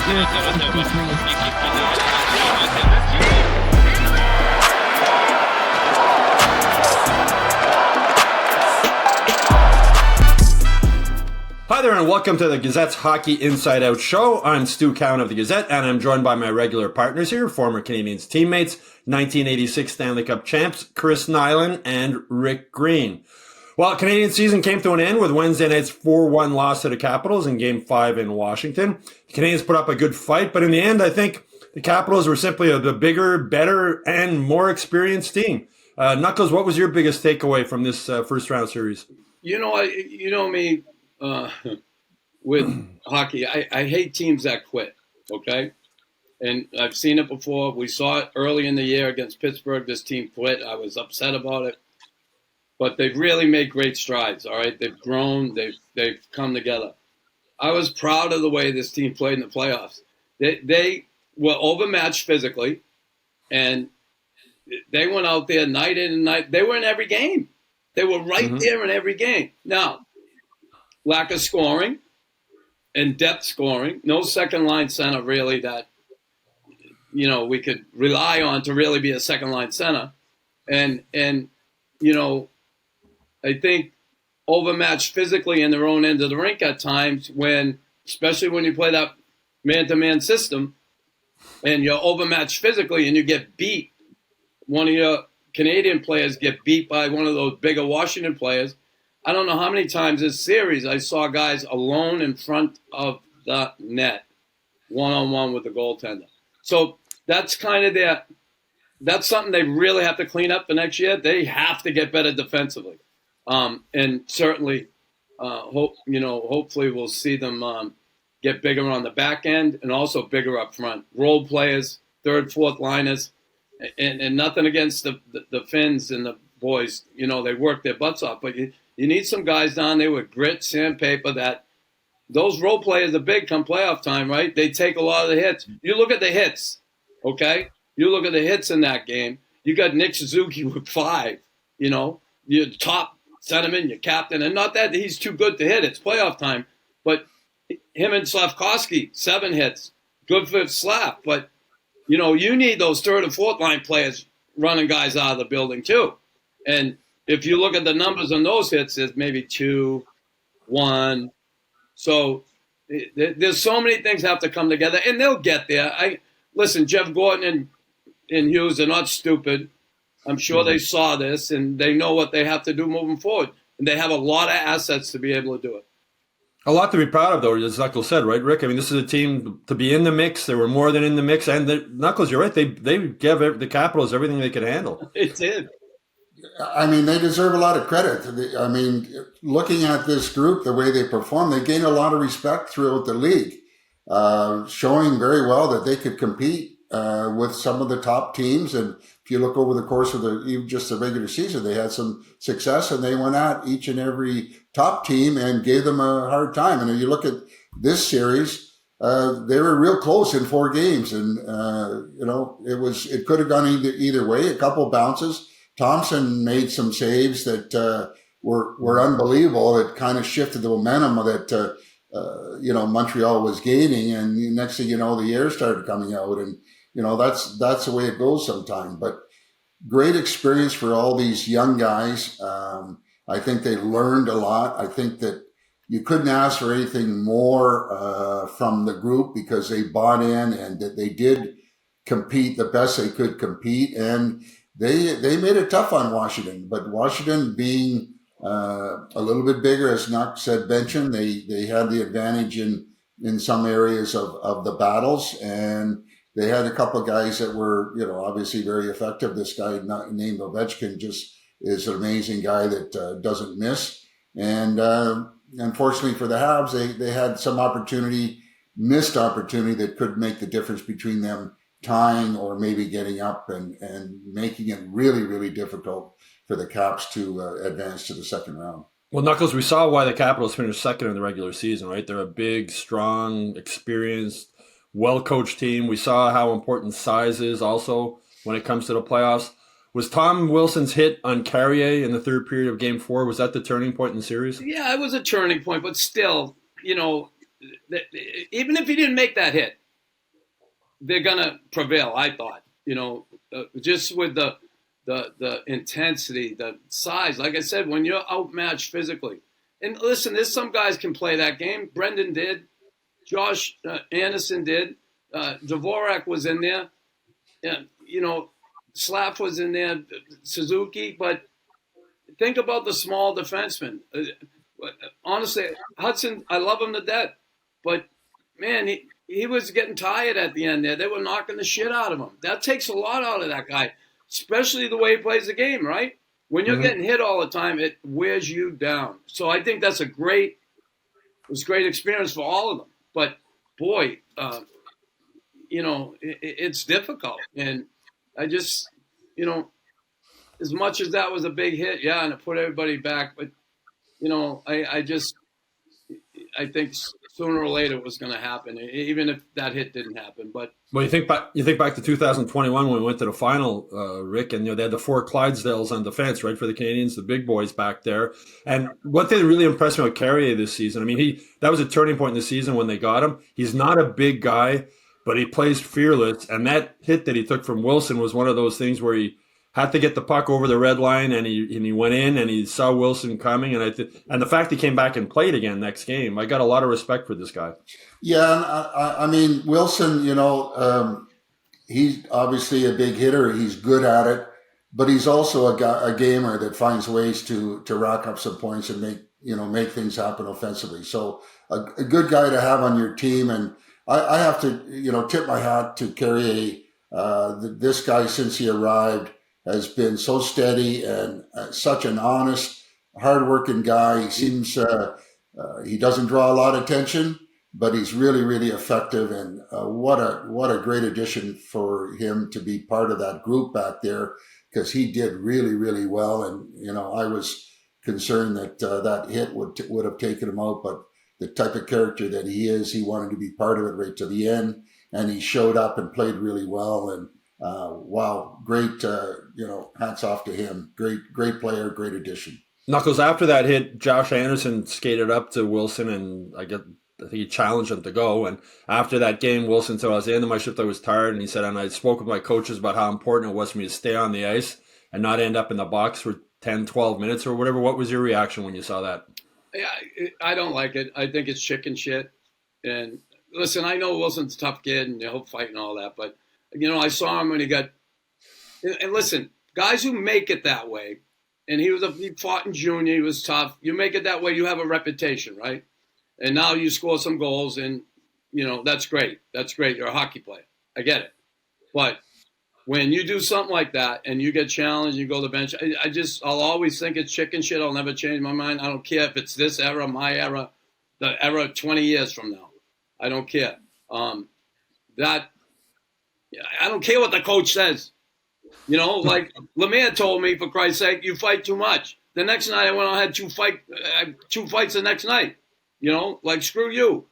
Hi there and welcome to the Gazette's Hockey Inside Out show. I'm Stu Cowan of the Gazette and I'm joined by my regular partners here, former Canadiens teammates, 1986 Stanley Cup champs, Chris Nilan and Rick Green. Well, Canadian season came to an end with Wednesday night's 4-1 loss to the Capitals in Game 5 in Washington. The Canadiens put up a good fight, but in the end, I think the Capitals were simply the bigger, better, and more experienced team. Knuckles, what was your biggest takeaway from this first round series? You know me. With hockey, I hate teams that quit, okay? And I've seen it before. We saw it early in the year against Pittsburgh. This team quit. I was upset about it. But they've really made great strides, all right? They've grown. They've come together. I was proud of the way this team played in the playoffs. They were overmatched physically, and they went out there night in and night. They were in every game. They were right there in every game. Now, lack of scoring and depth scoring. No second-line center really that, we could rely on to really be a second-line center. And I think overmatched physically in their own end of the rink at times especially when you play that man-to-man system and you're overmatched physically and you get beat. One of your Canadian players get beat by one of those bigger Washington players. I don't know how many times this series I saw guys alone in front of the net, one-on-one with the goaltender. So that's that's something they really have to clean up for next year. They have to get better defensively. And certainly, hopefully we'll see them get bigger on the back end and also bigger up front. Role players, third, fourth liners, and nothing against the Finns and the boys. They work their butts off, but you need some guys down there with grit, sandpaper, that those role players are big come playoff time, right? They take a lot of the hits. You look at the hits, okay? You look at the hits in that game. You got Nick Suzuki with 5, your top centerman, your captain, and not that he's too good to hit. It's playoff time. But him and Slavkovsky, 7 hits. Good for slap. But, you need those third and fourth line players running guys out of the building too. And if you look at the numbers on those hits, it's maybe 2, 1. So there's so many things have to come together, and they'll get there. Listen, Jeff Gordon and Hughes are not stupid. I'm sure they saw this, and they know what they have to do moving forward. And they have a lot of assets to be able to do it. A lot to be proud of, though, as Knuckles said, right, Rick? I mean, this is a team to be in the mix. They were more than in the mix. And Knuckles, you're right. They gave the Capitals everything they could handle. It did. I mean, they deserve a lot of credit. I mean, looking at this group, the way they perform, they gained a lot of respect throughout the league, showing very well that they could compete with some of the top teams. And if you look over the course of even just the regular season, they had some success, and they went at each and every top team and gave them a hard time. And if you look at this series, they were real close in 4 games, and it could have gone either way. A couple bounces. Thompson made some saves that were unbelievable. It kind of shifted the momentum that Montreal was gaining, and next thing you know, the air started coming out, and that's the way it goes sometimes. But great experience for all these young guys. I think they learned a lot. I think that you couldn't ask for anything more from the group, because they bought in and that they did compete the best they could compete, and They made it tough on Washington, but Washington being a little bit bigger, as Nuck said, mentioned, they had the advantage in some areas of the battles, and they had a couple of guys that were, obviously very effective. This guy named Ovechkin just is an amazing guy that doesn't miss. And unfortunately for the Habs, they had some missed opportunity that could make the difference between them tying or maybe getting up and making it really, really difficult for the Caps to advance to the second round. Well, Knuckles, we saw why the Capitals finished second in the regular season, right? They're a big, strong, experienced, well-coached team. We saw how important size is also when it comes to the playoffs. Was Tom Wilson's hit on Carrier in the third period of Game 4, was that the turning point in the series? Yeah, it was a turning point, but still, even if he didn't make that hit, they're gonna prevail. I thought, just with the intensity, the size. Like I said, when you're outmatched physically, and listen, there's some guys can play that game. Brendan did, Josh Anderson did, Dvorak was in there, Slav was in there, Suzuki. But think about the small defensemen. Honestly, Hudson, I love him to death, but man, he was getting tired at the end there. They were knocking the shit out of him. That takes a lot out of that guy, especially the way he plays the game, right? When you're getting hit all the time, it wears you down. So I think that's a great experience for all of them. But boy, it's difficult. And I just, as much as that was a big hit, yeah, and it put everybody back, but I think sooner or later it was going to happen, even if that hit didn't happen. But you think back to 2021 when we went to the final, Rick, and they had the 4 Clydesdales on defense, right, for the Canadiens, the big boys back there. And what thing really impressed me with Carrier this season, I mean, that was a turning point in the season when they got him. He's not a big guy, but he plays fearless. And that hit that he took from Wilson was one of those things where he had to get the puck over the red line, and he went in and he saw Wilson coming, and the fact he came back and played again next game, I got a lot of respect for this guy. Yeah, and I mean Wilson, he's obviously a big hitter. He's good at it, but he's also a gamer that finds ways to rack up some points and make things happen offensively. So a good guy to have on your team, and I have to tip my hat to Carrier. This guy, since he arrived, has been so steady and such an honest, hardworking guy. He seems he doesn't draw a lot of attention, but he's really, really effective. And what a great addition for him to be part of that group back there, because he did really, really well. And I was concerned that that hit would have taken him out, but the type of character that he is, he wanted to be part of it right to the end, and he showed up and played really well. And wow, great, hats off to him. Great player, great addition. Knuckles, after that hit, Josh Anderson skated up to Wilson, and I think he challenged him to go. And after that game, Wilson said, at the end of my shift, I was tired. And he said, and I spoke with my coaches about how important it was for me to stay on the ice and not end up in the box for 10, 12 minutes or whatever. What was your reaction when you saw that? Yeah, I don't like it. I think it's chicken shit. And listen, I know Wilson's a tough kid and he'll fight and all that, but I saw him when he got, and listen, guys who make it that way, and he fought in junior, he was tough. You make it that way, you have a reputation, right? And now you score some goals, and that's great. That's great. You're a hockey player. I get it. But when you do something like that and you get challenged, you go to the bench, I'll always think it's chicken shit. I'll never change my mind. I don't care if it's this era, my era, the era 20 years from now. I don't care. I don't care what the coach says. Like Lemire told me, for Christ's sake, you fight too much. The next night I went on, had two fights the next night. Like screw you.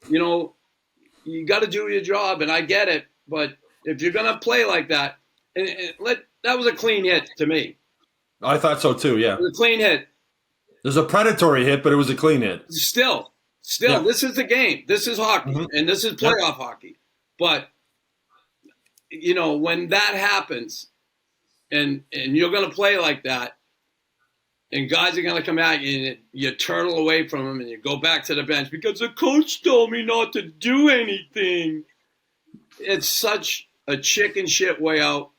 You got to do your job, and I get it. But if you're gonna play like that, that was a clean hit to me. I thought so too. Yeah, it was a clean hit. There's a predatory hit, but it was a clean hit. Still, yeah. This is the game. This is hockey, and this is playoff hockey. But when that happens, and you're going to play like that, and guys are going to come at you, and you turtle away from them, and you go back to the bench because the coach told me not to do anything. It's such a chicken shit way out.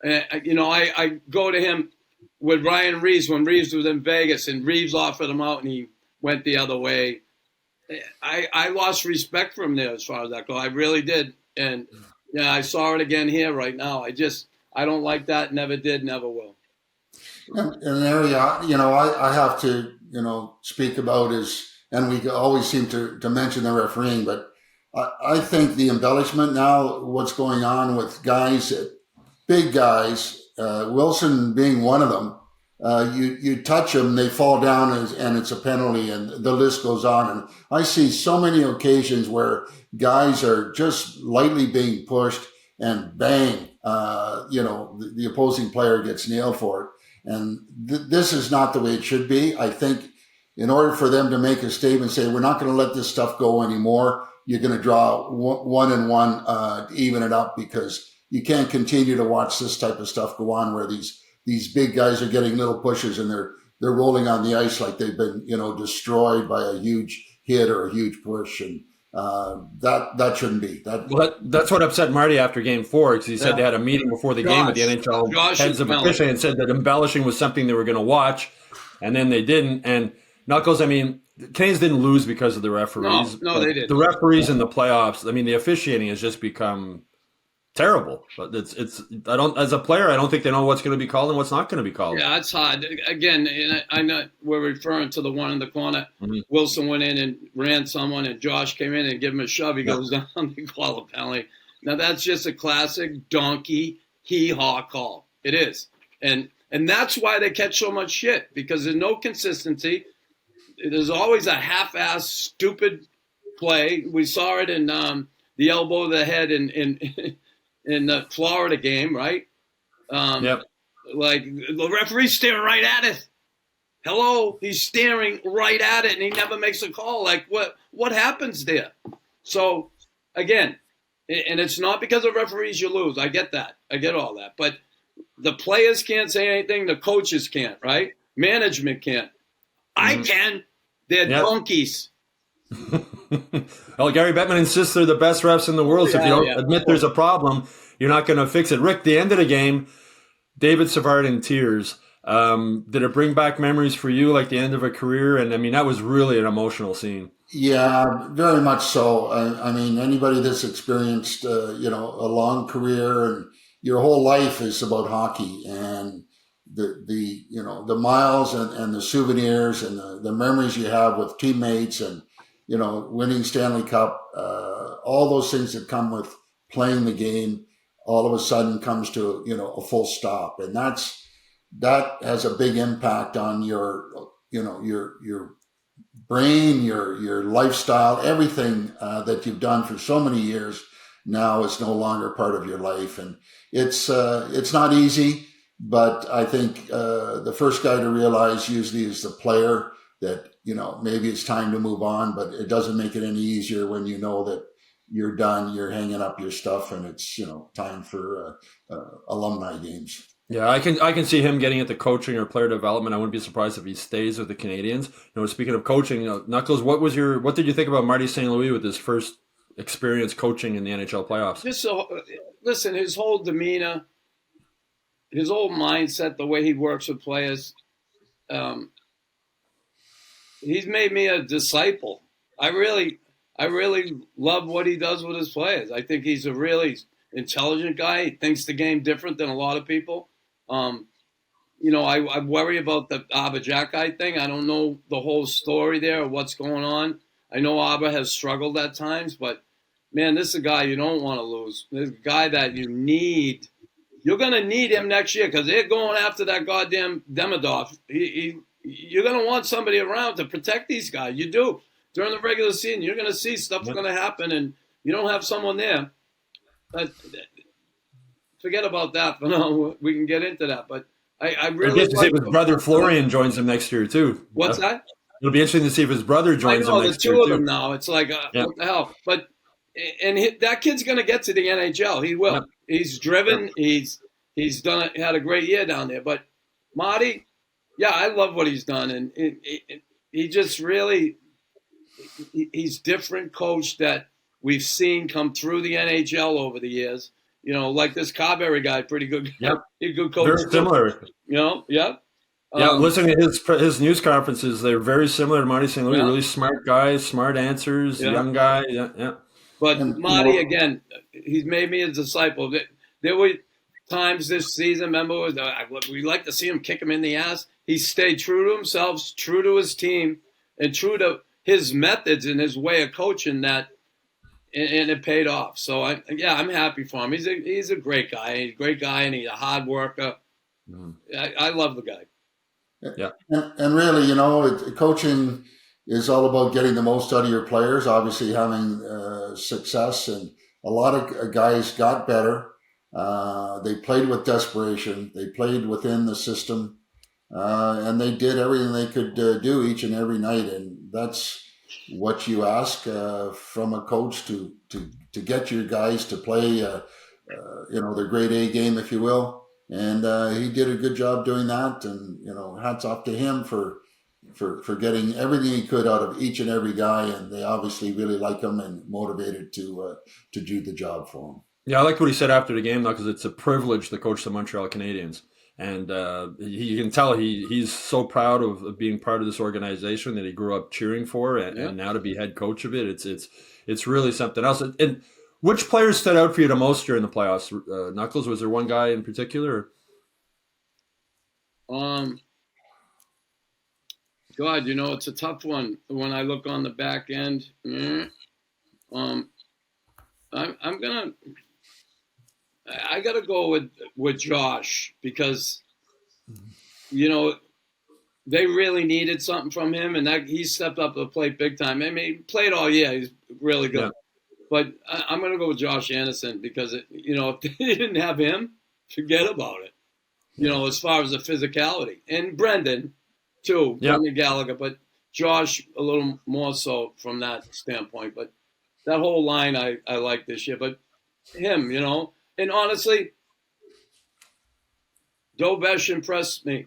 I go to him with Ryan Reeves when Reeves was in Vegas, and Reeves offered him out, and he went the other way. I lost respect for him there as far as that goes. I really did. And I saw it again here right now. I don't like that. Never did, never will. And an area, I have to, speak about is, and we always seem to mention the refereeing, but I think the embellishment now, what's going on with guys, big guys, Wilson being one of them, you touch them, they fall down and it's a penalty, and the list goes on. And I see so many occasions where guys are just lightly being pushed and bang, the opposing player gets nailed for it. And this is not the way it should be. I think in order for them to make a statement, say, we're not going to let this stuff go anymore, you're going to draw 1-1 to even it up, because you can't continue to watch this type of stuff go on where these big guys are getting little pushes and they're rolling on the ice like they've been, destroyed by a huge hit or a huge push. And that shouldn't be. That's what upset Marty after Game 4, because he said they had a meeting before the game with the NHL heads of officiating and said that embellishing was something they were going to watch, and then they didn't. And Knuckles, I mean, the Canadiens didn't lose because of the referees. No, they didn't. The referees in the playoffs, I mean, the officiating has just become terrible. But I don't, as a player, I don't think they know what's going to be called and what's not going to be called. Yeah, it's hard. Again, I know we're referring to the one in the corner. Mm-hmm. Wilson went in and ran someone, and Josh came in and gave him a shove. He goes down, they call a penalty. Now that's just a classic donkey hee-haw call. It is, and that's why they catch so much shit, because there's no consistency. There's always a half-assed, stupid play. We saw it in the elbow to the head in the Florida game, right? Yep. Like, the referee's staring right at it. Hello, he's staring right at it, and he never makes a call. Like, what happens there? So, again, and it's not because of referees you lose. I get that. I get all that. But the players can't say anything. The coaches can't, right? Management can't. I can. They're donkeys. Well, Gary Bettman insists they're the best refs in the world. So if you don't admit there's a problem, you're not going to fix it. Rick, the end of the game, David Savard in tears. Did it bring back memories for you, like the end of a career? And I mean, that was really an emotional scene. Yeah, very much so. I mean, anybody that's experienced, a long career and your whole life is about hockey, and the miles and the souvenirs and the memories you have with teammates and, winning Stanley Cup, all those things that come with playing the game, all of a sudden comes to, a full stop. And that has a big impact on your brain, your lifestyle, everything that you've done for so many years now is no longer part of your life. And it's not easy, but I think the first guy to realize usually is the player that, maybe it's time to move on, but it doesn't make it any easier when you know that you're done, you're hanging up your stuff, and it's, time for alumni games. Yeah, I can see him getting into coaching or player development. I wouldn't be surprised if he stays with the Canadiens. Speaking of coaching, Knuckles, what did you think about Marty St. Louis with his first experience coaching in the NHL playoffs? Just listen, his whole demeanor, his whole mindset, the way he works with players, he's made me a disciple. I really love what he does with his players. I think he's a really intelligent guy. He thinks the game different than a lot of people. I worry about the Abba Jackeye thing. I don't know the whole story there or what's going on. I know Abba has struggled at times, but man, this is a guy you don't want to lose. This is a guy that you need. You're going to need him next year because they're going after that goddamn Demidov. You're going to want somebody around to protect these guys. You do. During the regular season, you're going to see stuff's going to happen, and you don't have someone there. But forget about that for now. We can get into that. But I really get to see if his brother Florian joins him next year, too. What's that? It'll be interesting to see if his brother joins him next year, too. The two of them now. It's like, what the hell? But that kid's going to get to the NHL. He will. Yep. He's driven. Yep. He's had a great year down there. But Marty, I love what he's done. And he just really – he's different coach that we've seen come through the NHL over the years. Like this Carberry guy, pretty good. Yep. He's a good coach. Very similar. Listening to his news conferences, they're very similar to Marty St. Louis. Yeah. Really smart guy, smart answers, young guy. Yeah. But Marty, again, he's made me a disciple. There were times this season, remember, we like to see him kick him in the ass. He stayed true to himself, true to his team, and true to his methods and his way of coaching that, and it paid off. So I'm happy for him. He's a great guy. He's a great guy, and he's a hard worker. Mm-hmm. I love the guy. Yeah, and really, coaching is all about getting the most out of your players. Obviously, having success, and a lot of guys got better. They played with desperation. They played within the system. and they did everything they could do each and every night, and that's what you ask from a coach to get your guys to play, their grade A game, if you will. And he did a good job doing that, and hats off to him for getting everything he could out of each and every guy, and they obviously really like him and motivated to do the job for him. Yeah, I liked what he said after the game, though, because it's a privilege to coach the Montreal Canadiens. And you can tell he's so proud of being part of this organization that he grew up cheering for, and now to be head coach of it, it's really something else. And which players stood out for you the most during the playoffs? Knuckles, was there one guy in particular? God, it's a tough one. When I look on the back end, I gotta go with Josh, because they really needed something from him, and that he stepped up to the plate big time. I mean, he played all year; he's really good. Yeah. But I'm gonna go with Josh Anderson, because if they didn't have him, forget about it. As far as the physicality, and Brendan too, Brendan Gallagher, but Josh a little more so from that standpoint. But that whole line I like this year, but him, and honestly, Dovesh impressed me.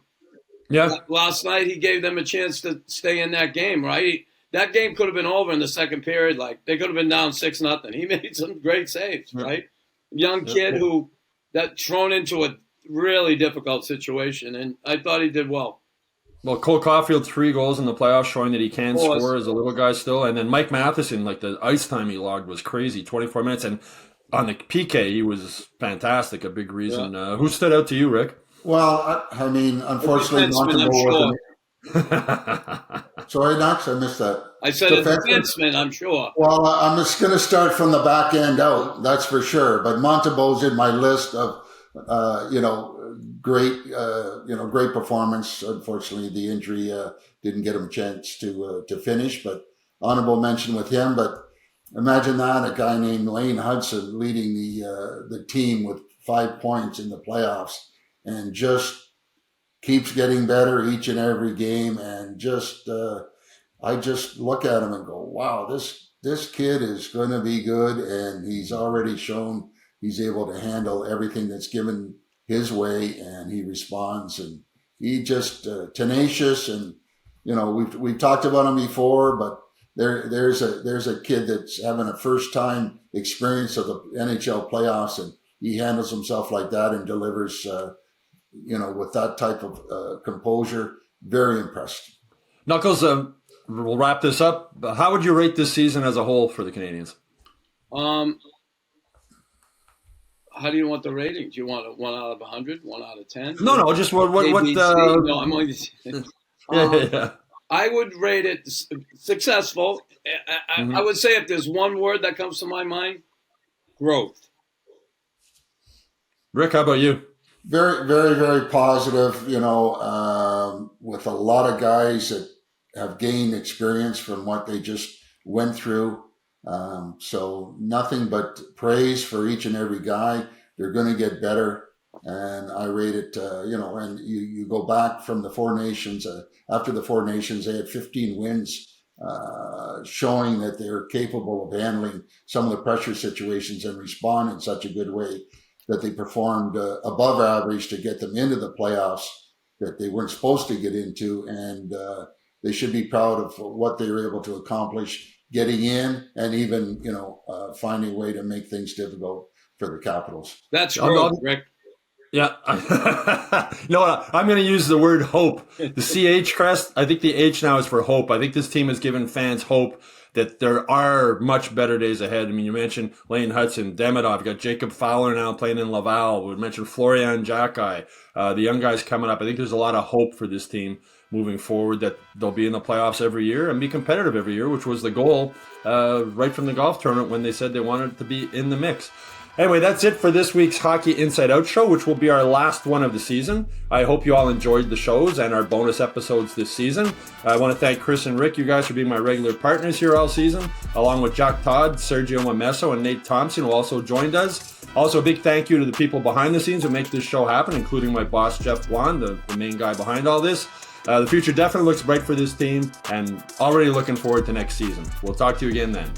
Yeah. Last night he gave them a chance to stay in that game, right? That game could have been over in the second period. Like, they could have been down 6-0. He made some great saves, right? Young kid who got thrown into a really difficult situation, and I thought he did well. Well, Cole Caulfield, 3 goals in the playoffs, showing that he can score as a little guy still. And then Mike Matheson, like, the ice time he logged was crazy, 24 minutes. And on the PK, he was fantastic, a big reason. Yeah. Who stood out to you, Rick? Well, I mean, unfortunately, Montembeault wasn't. Sorry, Knox, I missed that. I said a defenseman, I'm sure. Well, I'm just going to start from the back end out, that's for sure. But Montembeault's in my list of, great performance. Unfortunately, the injury didn't get him a chance to finish, but honorable mention with him. But imagine that, a guy named Lane Hudson leading the team with 5 points in the playoffs, and just keeps getting better each and every game. And I just look at him and go, wow, this kid is going to be good, and he's already shown he's able to handle everything that's given his way, and he responds, and he just tenacious. And we've talked about him before, but there's a kid that's having a first time experience of the NHL playoffs, and he handles himself like that and delivers with that type of composure. Very impressed. Knuckles, we'll wrap this up. How would you rate this season as a whole for the Canadiens? How do you want the rating? Do you want a 1 out of 100, 1 out of 10? No, just what No, I'm only. I would rate it successful. I would say, if there's one word that comes to my mind, growth. Rick, how about you? Very, very, very positive. With a lot of guys that have gained experience from what they just went through. So nothing but praise for each and every guy. They're going to get better. And I rate it, and you go back from the Four Nations. After the Four Nations, they had 15 wins, showing that they're capable of handling some of the pressure situations and respond in such a good way that they performed above average to get them into the playoffs that they weren't supposed to get into. And they should be proud of what they were able to accomplish getting in, and even, finding a way to make things difficult for the Capitals. That's growth, Rick. Yeah. I'm going to use the word hope. The CH crest, I think the H now is for hope. I think this team has given fans hope that there are much better days ahead. I mean, you mentioned Lane Hudson, Demidov, you got Jacob Fowler now playing in Laval. We mentioned Florian Jacki, the young guys coming up. I think there's a lot of hope for this team moving forward, that they'll be in the playoffs every year and be competitive every year, which was the goal right from the golf tournament when they said they wanted to be in the mix. Anyway, that's it for this week's Hockey Inside Out show, which will be our last one of the season. I hope you all enjoyed the shows and our bonus episodes this season. I want to thank Chris and Rick, you guys, for being my regular partners here all season, along with Jack Todd, Sergio Mamesso, and Nate Thompson, who also joined us. Also, a big thank you to the people behind the scenes who make this show happen, including my boss, Jeff Wan, the main guy behind all this. The future definitely looks bright for this team, and already looking forward to next season. We'll talk to you again then.